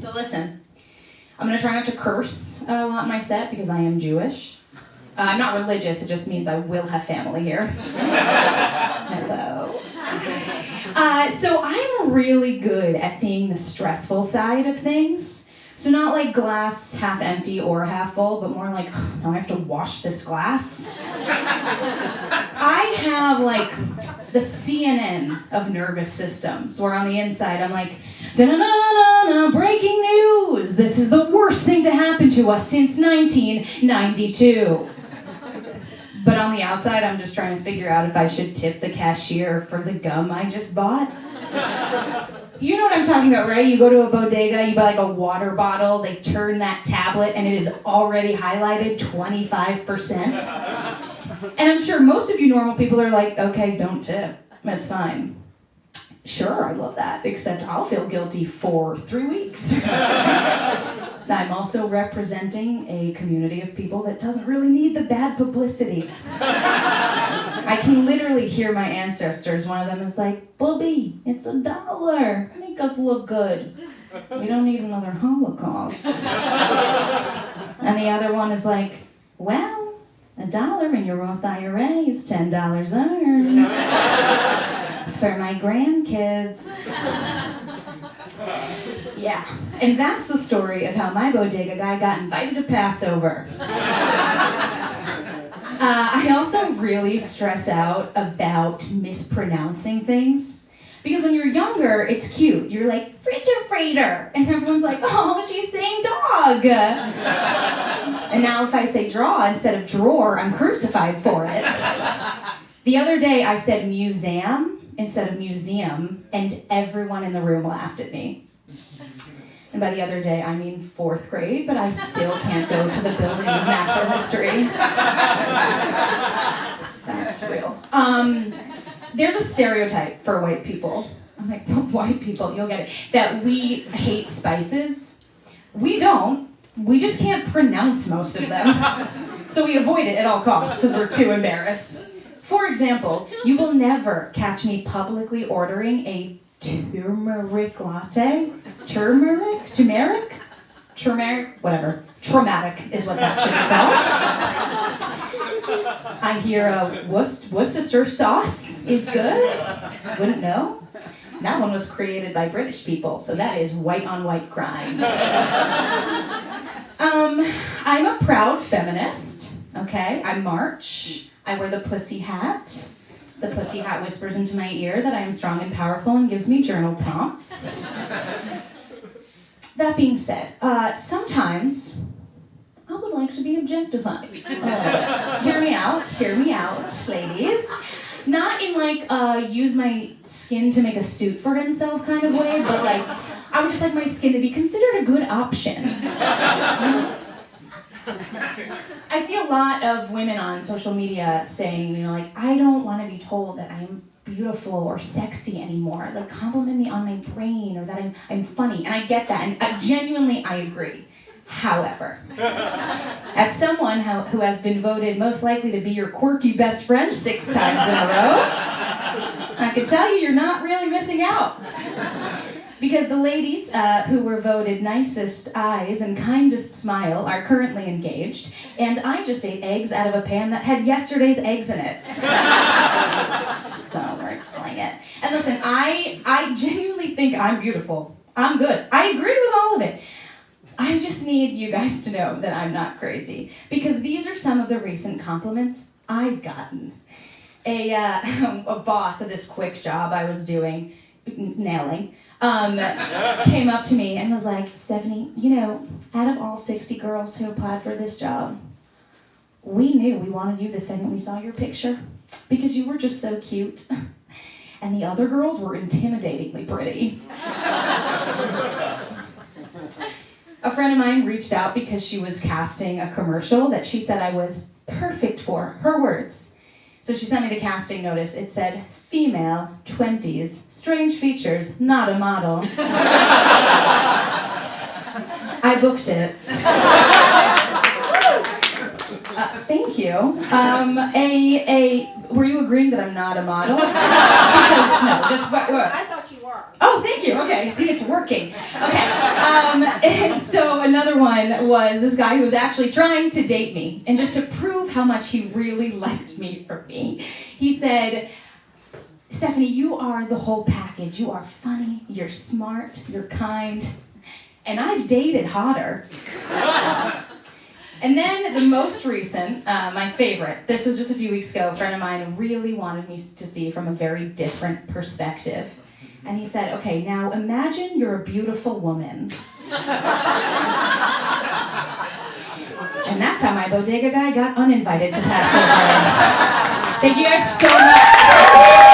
So listen, I'm going to try not to curse a lot in my set because I am Jewish. I'm not religious, it just means I will have family here. Hello. So I'm really good at seeing the stressful side of things. So not like glass half empty or half full, but more like, now I have to wash this glass. I have like the CNN of nervous systems, where on the inside I'm like, da-na-na-na-na, breaking news! This is the worst thing to happen to us since 1992. But on the outside, I'm just trying to figure out if I should tip the cashier for the gum I just bought. You know what I'm talking about, right? You go to a bodega, you buy like a water bottle, they turn that tablet, and it is already highlighted 25%. And I'm sure most of you normal people are like, okay, don't tip. That's fine. Sure, I love that, except I'll feel guilty for 3 weeks. I'm also representing a community of people that doesn't really need the bad publicity. I can literally hear my ancestors. One of them is like, Bubby, it's $1. Make us look good. We don't need another Holocaust. And the other one is like, well, $1 in your Roth IRA is $10 earned. For my grandkids. Yeah, and that's the story of how my bodega guy got invited to Passover. I also really stress out about mispronouncing things. Because when you're younger, it's cute. You're like, refrigerator. And everyone's like, oh, she's saying dog. And now if I say draw instead of drawer, I'm crucified for it. The other day I said museum instead of museum, and everyone in the room laughed at me. And by the other day, I mean 4th grade, but I still can't go to the building of natural history. That's real. There's a stereotype for white people. I'm like, white people, you'll get it. That we hate spices. We don't. We just can't pronounce most of them. So we avoid it at all costs because we're too embarrassed. For example, you will never catch me publicly ordering a turmeric latte. Turmeric, whatever. Traumatic is what that should be called. I hear Worcestershire sauce is good. Wouldn't know. That one was created by British people, so that is white on white crime. I'm a proud feminist, okay? I march. I wear the pussy hat. The pussy hat whispers into my ear that I am strong and powerful and gives me journal prompts. That being said, sometimes I would like to be objectified. Hear me out, ladies. Not in like use my skin to make a suit for himself kind of way, but like I would just like my skin to be considered a good option. I see a lot of women on social media saying, like, I don't want to be told that I'm beautiful or sexy anymore. Like, compliment me on my brain or that I'm funny. And I get that, and I agree. However, as someone who has been voted most likely to be your quirky best friend 6 times in a row, I can tell you you're not really missing out. Because the ladies who were voted nicest eyes and kindest smile are currently engaged, and I just ate eggs out of a pan that had yesterday's eggs in it. So we're killing it. And listen, I genuinely think I'm beautiful. I'm good. I agree with all of it. I just need you guys to know that I'm not crazy, because these are some of the recent compliments I've gotten. A boss at this quick job I was doing, nailing, came up to me and was like, Stephanie, out of all 60 girls who applied for this job, we knew we wanted you the second we saw your picture because you were just so cute. And the other girls were intimidatingly pretty. A friend of mine reached out because she was casting a commercial that she said I was perfect for, her words. So she sent me the casting notice. It said, female, 20s, strange features, not a model. I booked it. Thank you. Were you agreeing that I'm not a model? Because, no, just what? I thought you were. Oh, thank you. Okay, see, it's working. Okay. So another one was this guy who was actually trying to date me. And just to prove how much he really liked me for me, he said, Stephanie, you are the whole package. You are funny, you're smart, you're kind, and I've dated hotter. And then the most recent, my favorite, this was just a few weeks ago, a friend of mine really wanted me to see from a very different perspective. And he said, okay, now imagine you're a beautiful woman. And that's how my bodega guy got uninvited to Passover. Thank you guys so much.